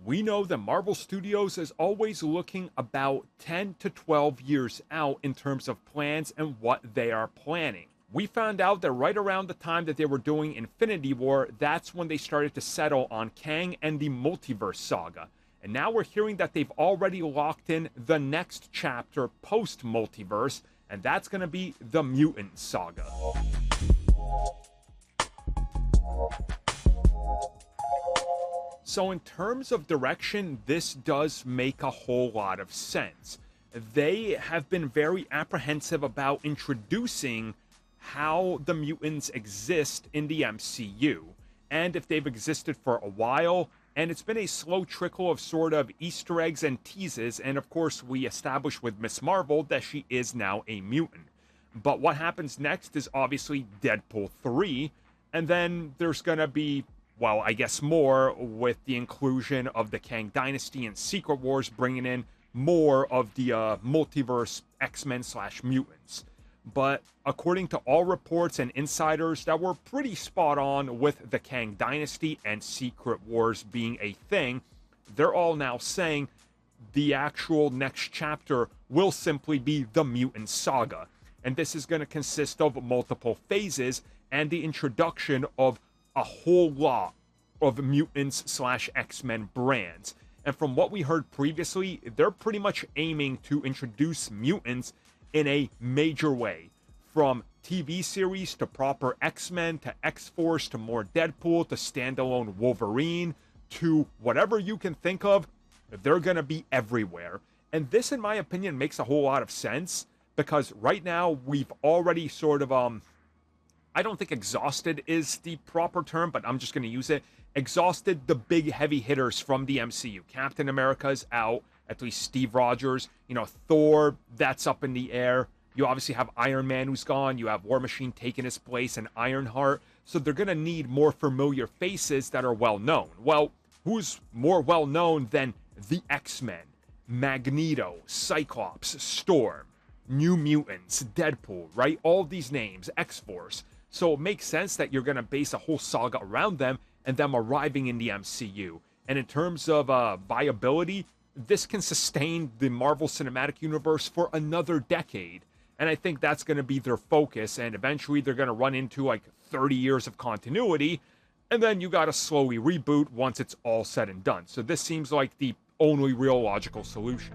We know that Marvel Studios is always looking about 10 to 12 years out in terms of plans and what they are planning. We found out that right around the time that they were doing Infinity War, that's when they started to settle on Kang and the Multiverse Saga. And now we're hearing that they've already locked in the next chapter post-multiverse, and that's going to be the Mutant Saga. So in terms of direction, this does make a whole lot of sense. They have been very apprehensive about introducing how the mutants exist in the MCU, and if they've existed for a while, and it's been a slow trickle of sort of Easter eggs and teases, and of course we established with Miss Marvel that she is now a mutant. But what happens next is obviously Deadpool 3, and then there's gonna be, well, I guess more with the inclusion of the Kang Dynasty and Secret Wars, bringing in more of the multiverse X-Men / mutants. But according to all reports and insiders that were pretty spot on with the Kang Dynasty and Secret Wars being a thing, they're all now saying the actual next chapter will simply be the Mutant Saga. And this is going to consist of multiple phases and the introduction of a whole lot of mutants / X-Men brands. And from what we heard previously, they're pretty much aiming to introduce mutants in a major way. From TV series to proper X-Men to X-Force to more Deadpool to standalone Wolverine to whatever you can think of, they're going to be everywhere. And this, in my opinion, makes a whole lot of sense because right now we've already sort of, I don't think exhausted is the proper term, but I'm just going to use it. Exhausted the big heavy hitters from the MCU. Captain America's out, at least Steve Rogers. Thor, that's up in the air. You obviously have Iron Man who's gone. You have War Machine taking his place and Ironheart. So they're going to need more familiar faces that are well known. Well, who's more well known than the X-Men? Magneto, Cyclops, Storm, New Mutants, Deadpool, right? All these names, X-Force. So it makes sense that you're going to base a whole saga around them and them arriving in the MCU. And in terms of viability, this can sustain the Marvel Cinematic Universe for another decade. And I think that's going to be their focus. And eventually they're going to run into like 30 years of continuity. And then you got to slowly reboot once it's all said and done. So this seems like the only real logical solution.